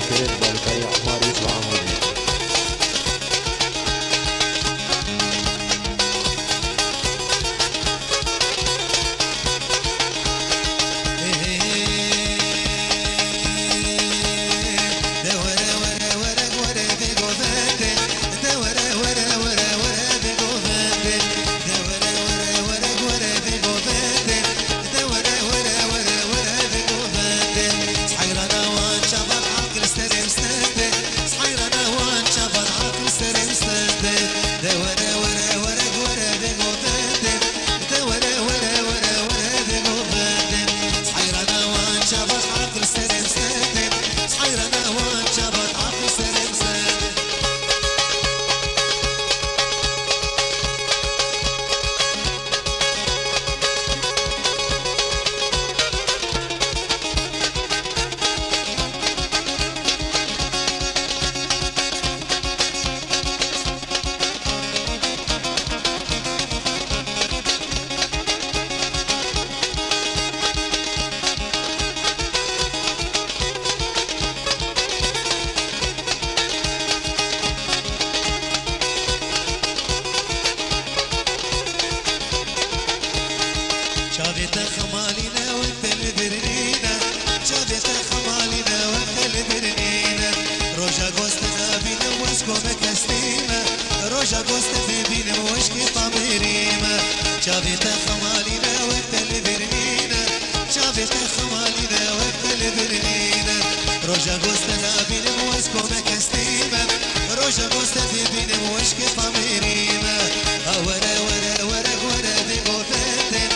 شاكرين بالكري عمار يوسف عمودي. روجا قوست ببين وشكي طميريما شافيت خمالينا وقت البرنينا شافيت خمالينا وقت البرنينا روجا قوست ببين وشكو مكستيما روجا قوست ببين وشكي طميريما ورا ورا ورا ورا بيقو فاتن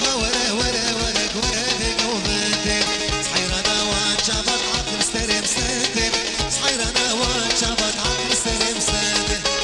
ورا ورا ورا ورا بيقو فاتن صحيرانا وان شافت عقل سترم ساتن صحيرانا وان شافت عقل سترم ساتن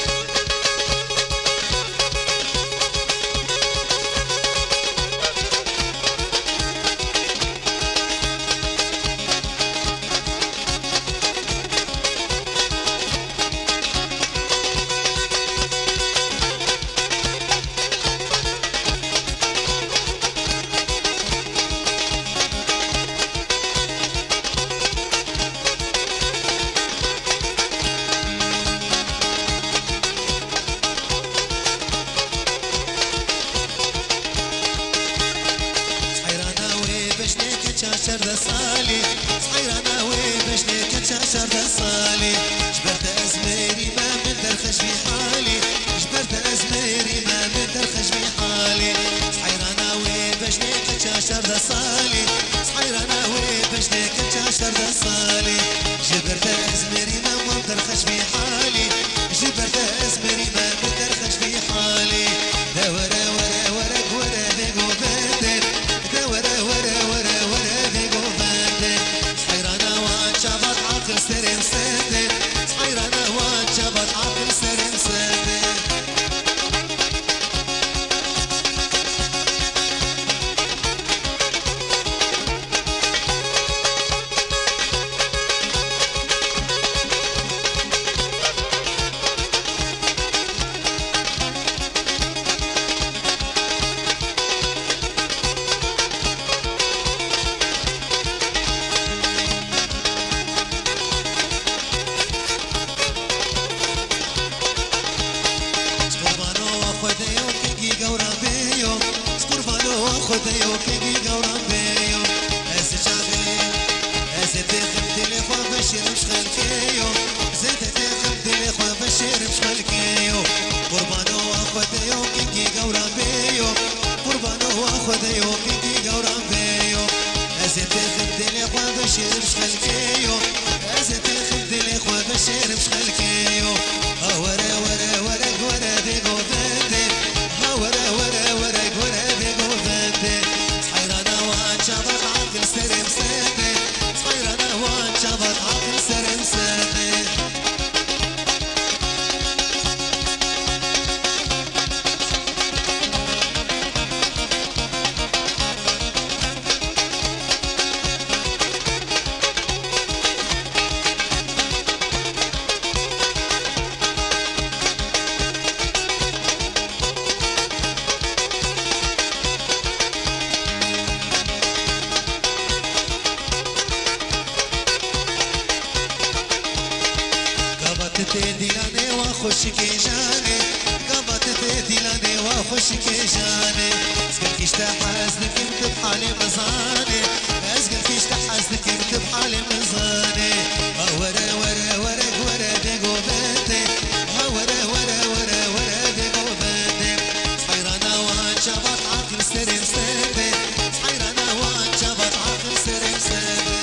شر صالي صحيرانا وبشنيك شر صالي جبرت أزميري ما من درخش في حالي جبرت أزميري ما من درخش في حالي صحيرانا وبشنيك شر صالي صحيرانا وبشنيك شر صالي جبرت أزميري ما من درخش في حالي جبرت أزميري ما من درخش في حالي دورة ورا ورا ورا بيقو بدر دورة ورا ورا ورا عقل سرين سادن صحيرانا وان شبط عقل سرين سادن خديو كيكي قوران بيو أسي شاغي أسي تخم دلي خوا بشير مشغل كيو زيت تخم دلي خوا بشير مشغل كيو قربانو خديو كيكي قوران بيو قربانو خديو كيكي قوران بيو أسي تخم دلي خوا بشير مشغل كيو أسي تخم دلي خوا بشير مشغل كيو ورا ورا ورا ورا بيقو بدل ورا ورا ورا ورا بيقو بدل صحيرانا وان شبط عقل سرم سادن صحيرانا وان شبط عقل سرم سادن وخشك جاني قامت تدي لاني وخشك جاني اسقل فيش تحاسنك انت بحالي مزاني اسقل فيش تحاسنك انت بحالي مزاني ورا ورا ورا ورا دقو بنتي ورا ورا ورا ورا دقو بنتي صحيرانا وانشبط عقل سرين سنتي صحيرانا وانشبط عقل سرين سنتي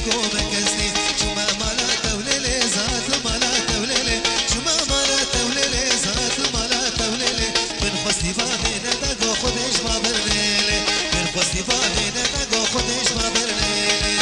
کو مکسنی شما مالا توللی زات مالا توللی شما مالا توللی زات مالا توللی من خواستی فاقی ندگو خودش ما برلیلی من خواستی فاقی ندگو خودش ما برلیلی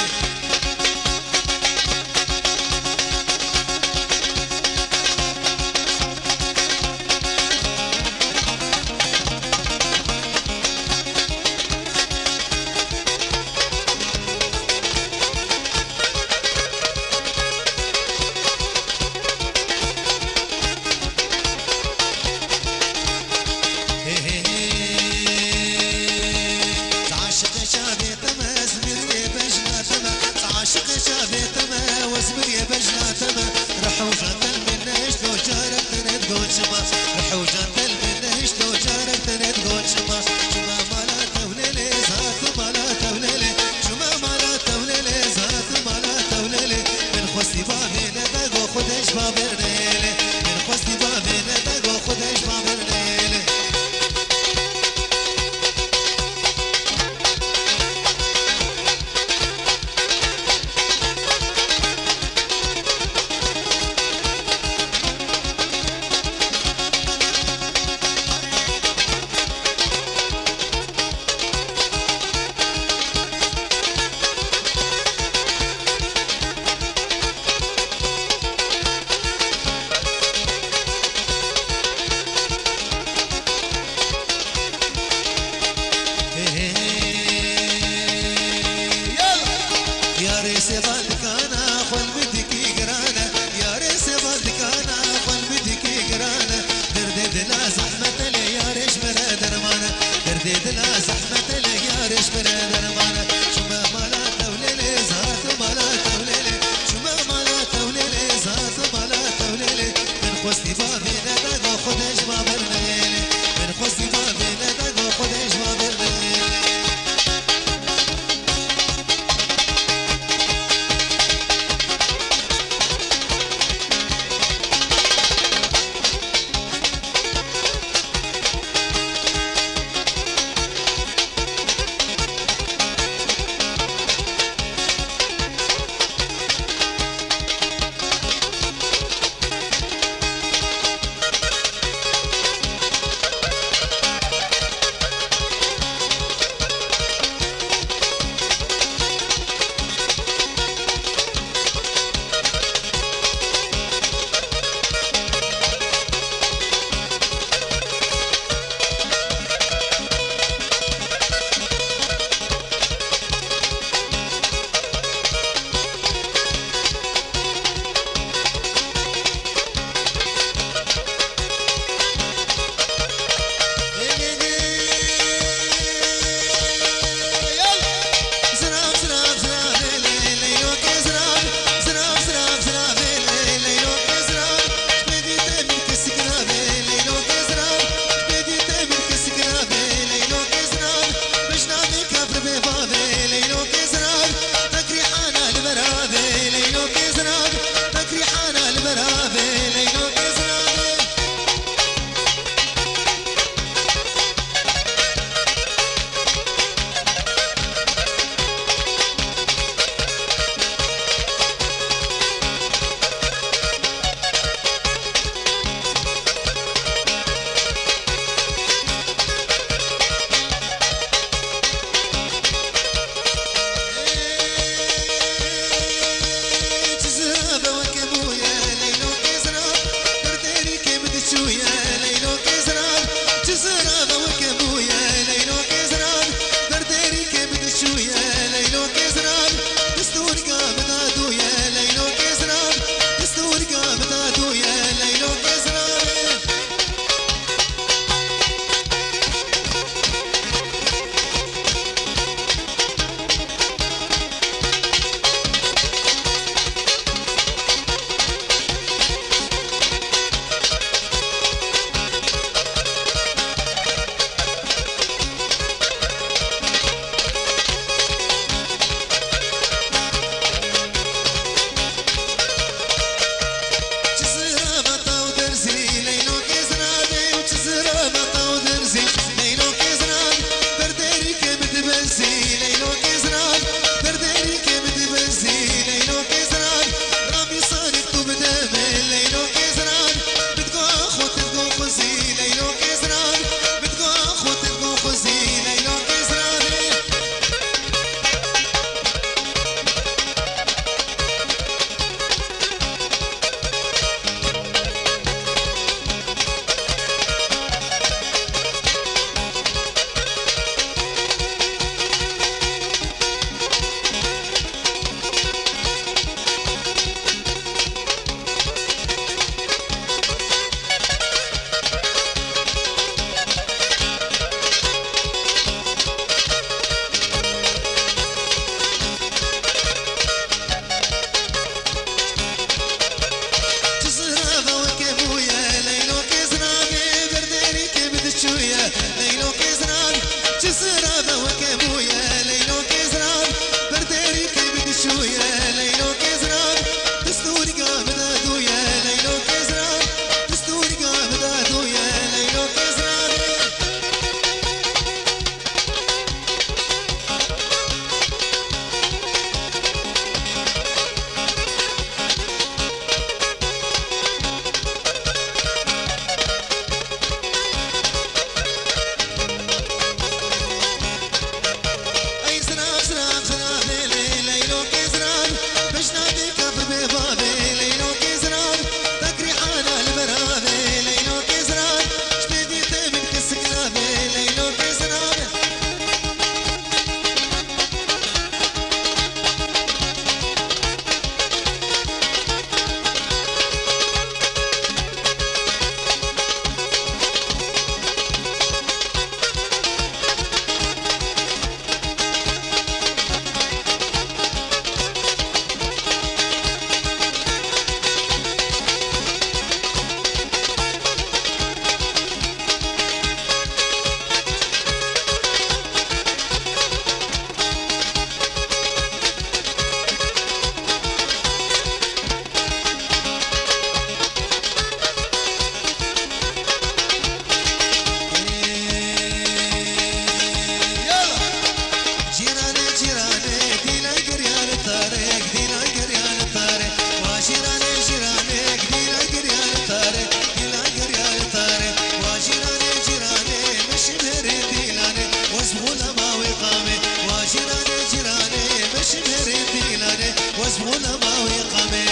ما ويقامي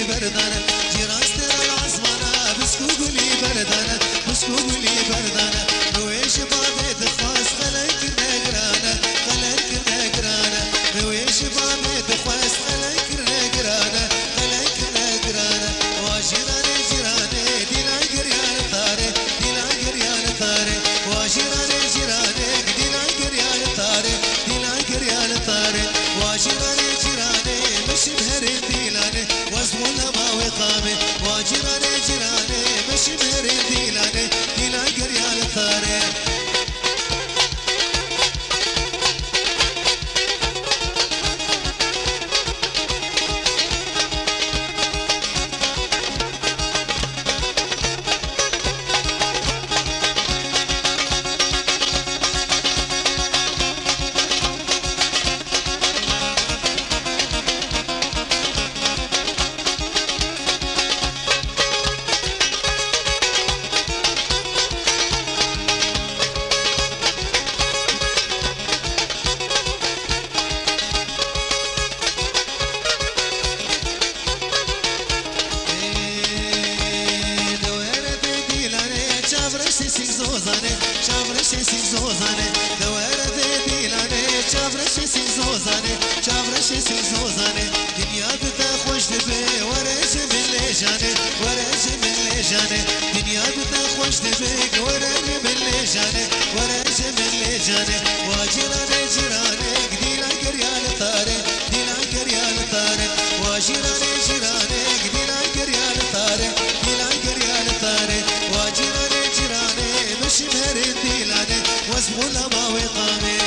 بردانه جراستر العصمانه بسكوغلي بردانه بسكوغلي بردانه رويش بابي دخواس خلنك نقرانه خلنك نقرانه رويش بابي دخواس خلنك نقرانه خلنك نقرانه واجراني جراني دينا قريان ثاري دينا قريان ثاري واجراني جراني دينا قريان ثاري دينا قريان ثاري واجراني جراني مش مهرين ديلاني واسمونا ما وقامي واجراني جراني مش مهرين ديلاني دينا قريان ثاري دنيا بتخوش دبي ورش من ليجاني ورش من ليجاني دنيا بتخوش دبي ورش من ليجاني ورش من ليجاني واجراني جراني دينا قريان ثاري دينا قريان ثاري واجراني جراني دينا قريان ثاري دينا قريان ثاري واجراني جراني مش مهرين ديلاني واسمونا ما وقامي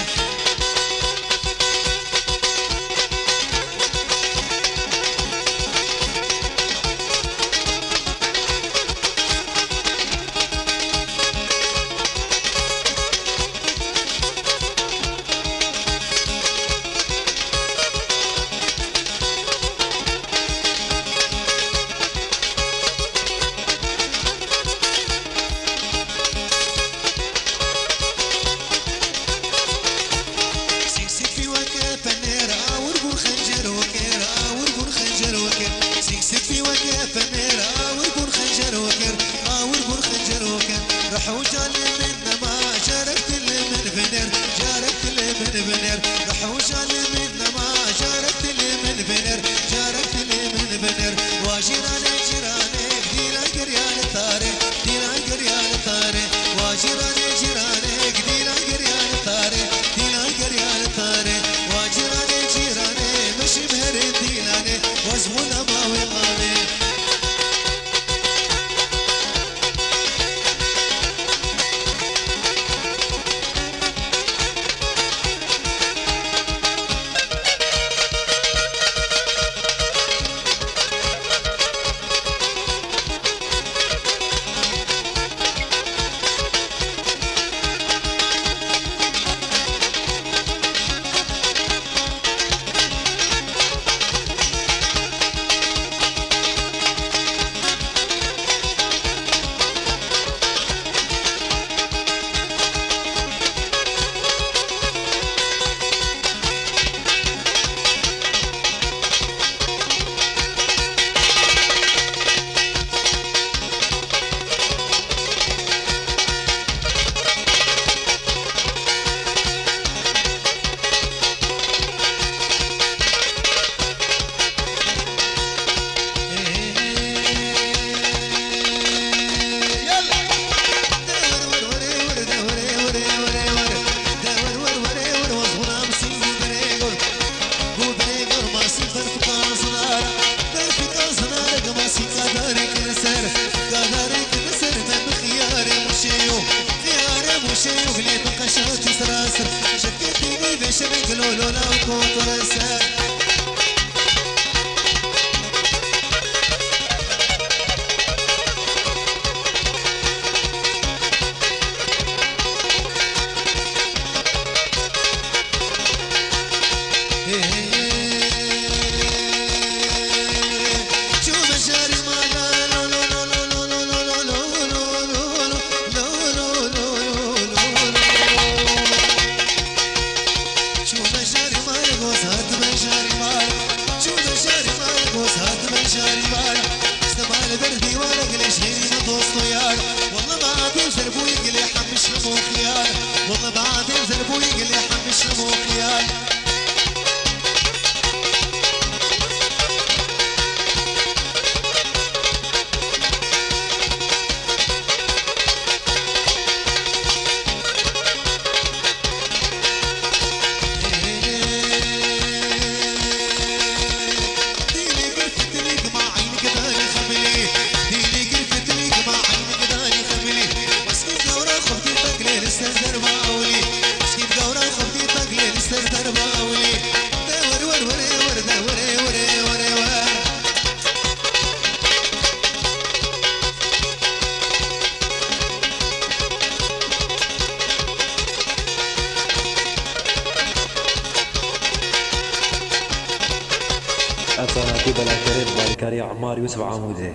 صناديب الكريم بالكري عمار يوسف عمودي.